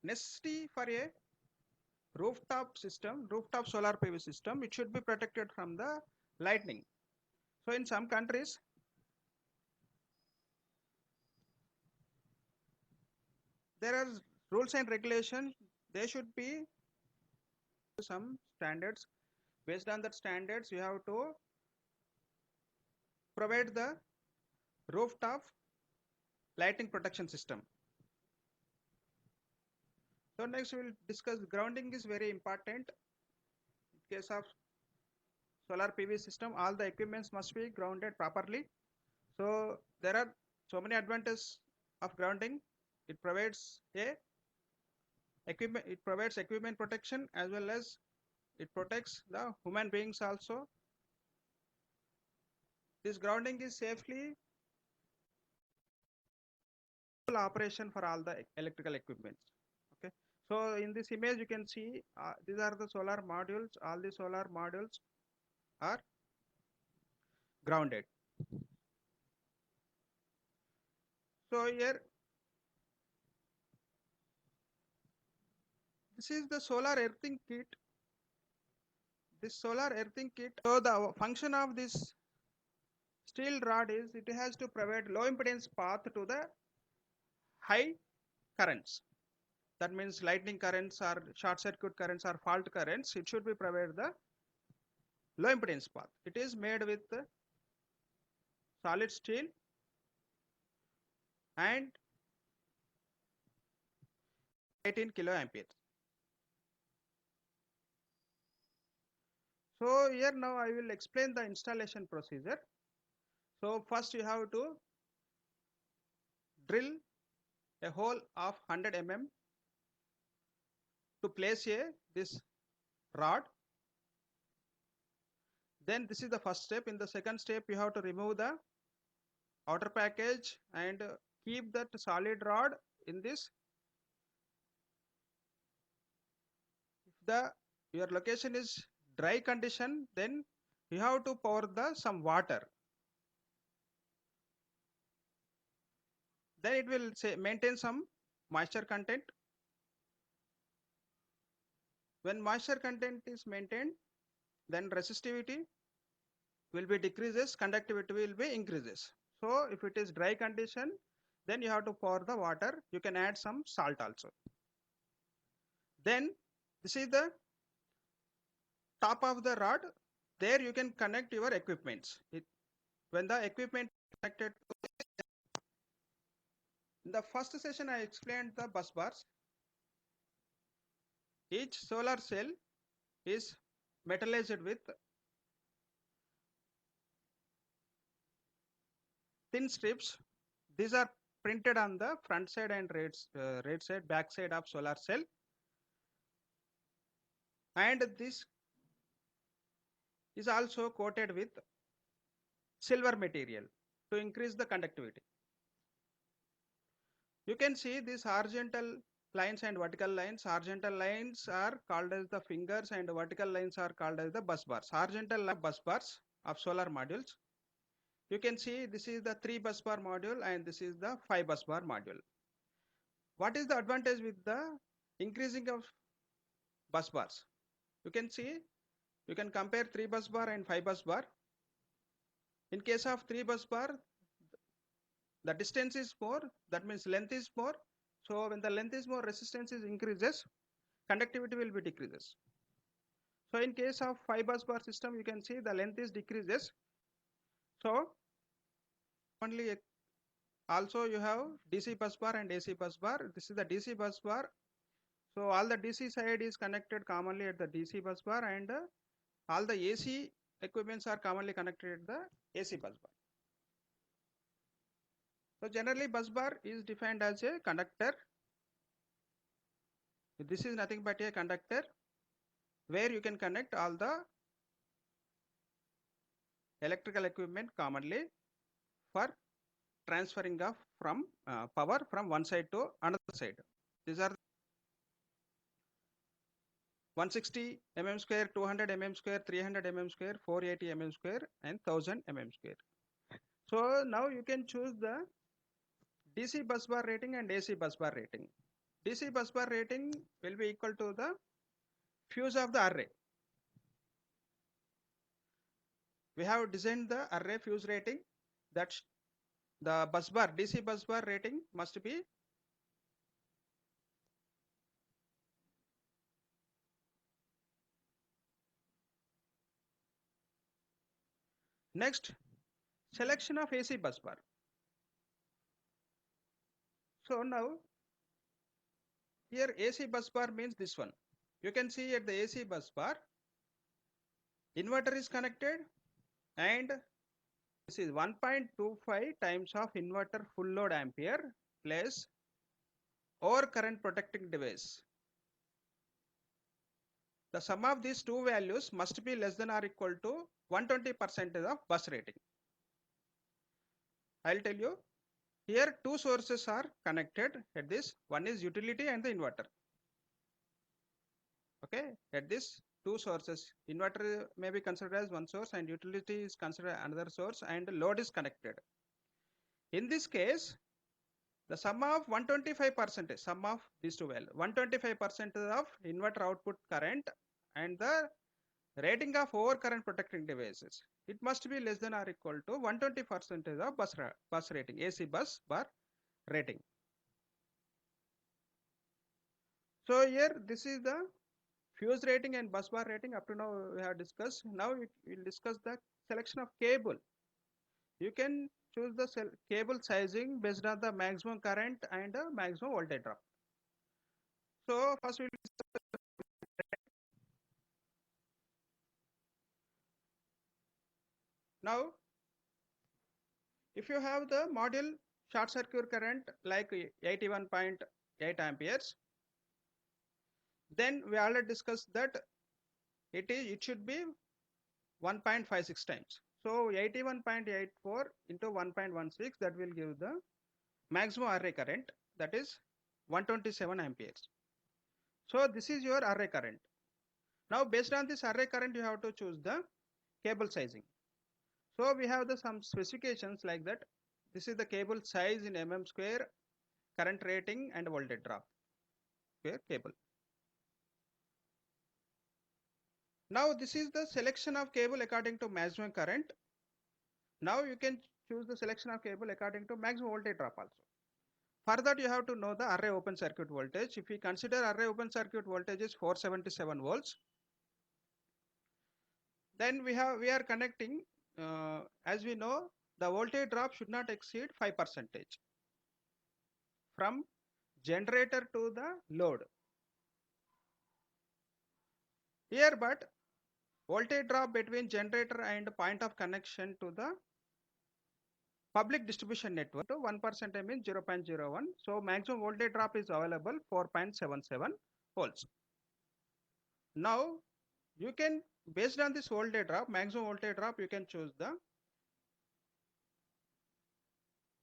necessity for a rooftop system, rooftop solar PV system, it should be protected from the lightning. So in some countries, there are rules and regulations. They should be some standards. Based on that standards, you have to provide the rooftop lighting protection system. So next we will discuss grounding is very important. In case of solar PV system, all the equipments must be grounded properly. So there are so many advantages of grounding. It provides equipment protection, as well as it protects the human beings also. This grounding is safely operation for all the electrical equipments. Okay, so in this image you can see these are the solar modules. All the solar modules are grounded. So here, this is the solar earthing kit. This solar earthing kit, so the function of this steel rod is it has to provide low impedance path to the high currents. That means lightning currents or short circuit currents or fault currents, it should be provided the low impedance path. It is made with solid steel and 18 kiloamperes. So here now I will explain the installation procedure. So first you have to drill a hole of 100 mm to place this rod. Then this is the first step. In the second step you have to remove the outer package and keep that solid rod in this. If your location is dry condition, then you have to pour some water. Then it will maintain some moisture content. When moisture content is maintained, then resistivity will be decreases, conductivity will be increases. So if it is dry condition, then you have to pour the water. You can add some salt also. Then this is the top of the rod. There you can connect your equipments. When the equipment is connected, in the first session I explained the bus bars. Each solar cell is metallized with thin strips. These are printed on the front side and right side, back side of solar cell. And this is also coated with silver material to increase the conductivity. You can see these horizontal lines and vertical lines. Horizontal lines are called as the fingers and vertical lines are called as the bus bars. Horizontal bus bars of solar modules. You can see this is the 3 bus bar module and this is the 5 bus bar module. What is the advantage with the increasing of bus bars? You can see, you can compare 3 bus bar and 5 bus bar. In case of 3 bus bar, the distance is more, that means length is more. So when the length is more, resistance is increases, conductivity will be decreases. So in case of 5 bus bar system, you can see the length is decreases. So only also you have DC bus bar and AC bus bar. This is the DC bus bar. So all the DC side is connected commonly at the DC bus bar and all the AC equipments are commonly connected at the AC bus bar. So generally bus bar is defined as a conductor. This is nothing but a conductor where you can connect all the electrical equipment commonly for transferring of power from one side to another side. These are 160 mm square, 200 mm square, 300 mm square, 480 mm square and 1000 mm square. So now you can choose the DC bus bar rating and AC bus bar rating. DC bus bar rating will be equal to the fuse of the array. We have designed the array fuse rating, that the bus bar, DC bus bar rating must be next. Selection of AC bus bar. So now here AC bus bar means this one. You can see at the AC bus bar, inverter is connected, and this is 1.25 times of inverter full load ampere plus over current protecting device. The sum of these two values must be less than or equal to 120% of bus rating. I'll tell you. Here two sources are connected at this. One is utility and the inverter. Okay, at this two sources, inverter may be considered as one source and utility is considered another source, and load is connected. In this case, the sum of 125%, sum of these two values, 125% of inverter output current and the rating of overcurrent protecting devices, it must be less than or equal to 120% of bus rating, AC bus bar rating. So here this is the fuse rating and bus bar rating. Up to now we have discussed. Now we will discuss the selection of cable. You can choose the cable sizing based on the maximum current and the maximum voltage drop. So first we will now if you have the module short circuit current like 81.8 amperes, then we already discussed that it should be 1.56 times. So 81.84 into 1.16, that will give the maximum array current, that is 127 amperes. So this is your array current. Now based on this array current, you have to choose the cable sizing. So we have some specifications like that. This is the cable size in mm square, current rating and voltage drop square cable. Now this is the selection of cable according to maximum current. Now you can choose the selection of cable according to maximum voltage drop also. For that you have to know the array open circuit voltage. If we consider array open circuit voltage is 477 volts, then we are connecting, as we know, the voltage drop should not exceed 5% from generator to the load. Here but voltage drop between generator and point of connection to the public distribution network to 1% means 0.01. So maximum voltage drop is available 4.77 volts. Now you can, based on this voltage drop, maximum voltage drop, you can choose the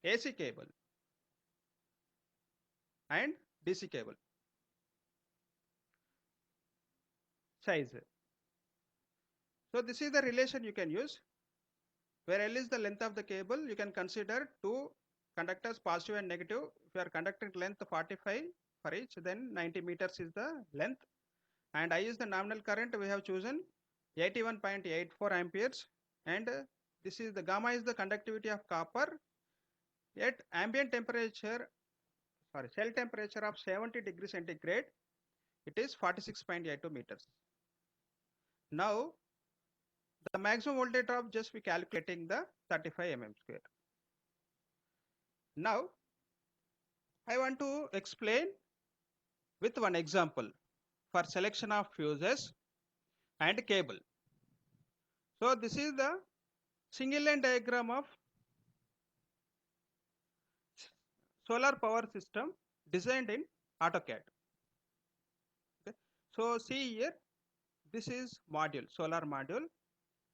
AC cable and DC cable size. So this is the relation you can use, where L is the length of the cable. You can consider two conductors, positive and negative. If you are conducting length 45 for each, then 90 meters is the length, and I is the nominal current. We have chosen 81.84 amperes, and this is the gamma is the conductivity of copper at ambient temperature, cell temperature of 70 degrees centigrade, it is 46.82 meters. Now the maximum voltage drop, just we calculating the 35 mm square. Now I want to explain with one example for selection of fuses and cable. So this is the single line diagram of solar power system designed in AutoCAD. Okay. So see here, this is module, solar module.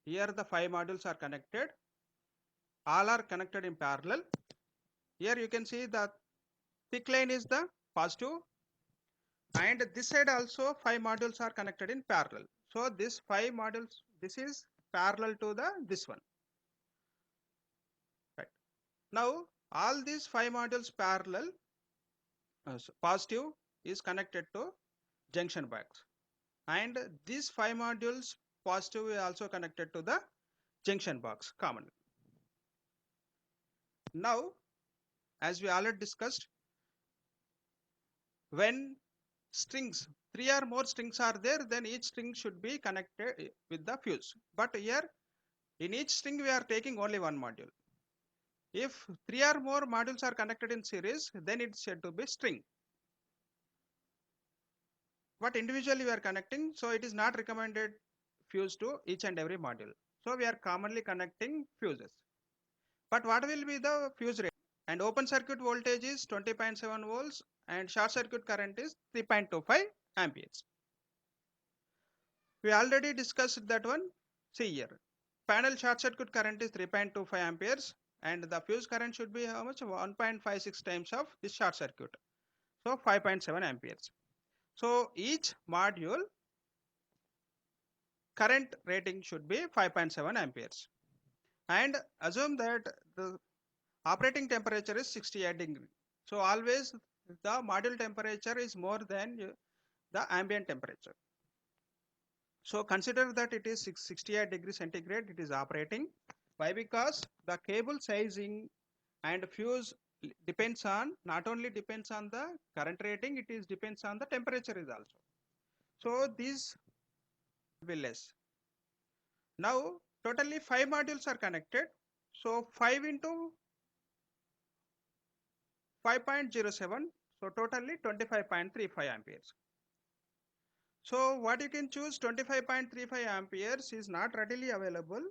Here the 5 modules are connected. All are connected in parallel. Here you can see the thick line is the positive, and this side also 5 modules are connected in parallel. So this 5 modules, this is parallel to the this one. Right. Now all these 5 modules parallel, positive is connected to junction box, and these 5 modules positive is also connected to the junction box commonly. Now, as we already discussed, when strings, 3 or more strings are there, then each string should be connected with the fuse. But here in each string we are taking only one module. If 3 or more modules are connected in series, then it's said to be string. But individually we are connecting, so it is not recommended fuse to each and every module. So we are commonly connecting fuses. But what will be the fuse rate? And open circuit voltage is 20.7 volts and short circuit current is 3.25 amperes. We already discussed that one. See here, panel short circuit current is 3.25 amperes and the fuse current should be how much? 1.56 times of this short circuit. So 5.7 amperes. So each module current rating should be 5.7 amperes. And assume that the operating temperature is 68 degree. So always the module temperature is more than the ambient temperature. So consider that it is 68 degrees centigrade, it is operating. Why? Because the cable sizing and fuse depends on, not only depends on the current rating, it is depends on the temperature is also. So these will be less. Now totally 5 modules are connected. So 5 into 5.07, so totally 25.35 amperes. So what you can choose, 25.35 amperes is not readily available.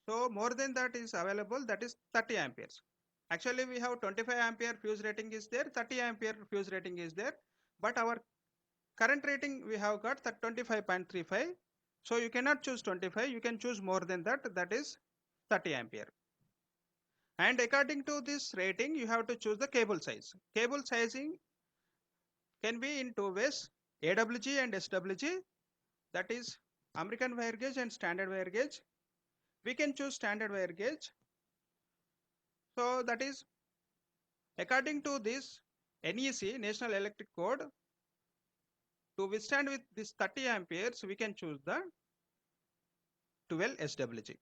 So more than that is available, that is 30 amperes. Actually we have 25 ampere fuse rating is there, 30 ampere fuse rating is there, but our current rating we have got that 25.35. So you cannot choose 25, you can choose more than that, that is 30 ampere. And according to this rating, you have to choose the cable size. Cable sizing can be in two ways, AWG and SWG, that is American wire gauge and standard wire gauge. We can choose standard wire gauge. So that is according to this NEC, National Electric Code, to withstand with this 30 amperes, we can choose the 12 SWG.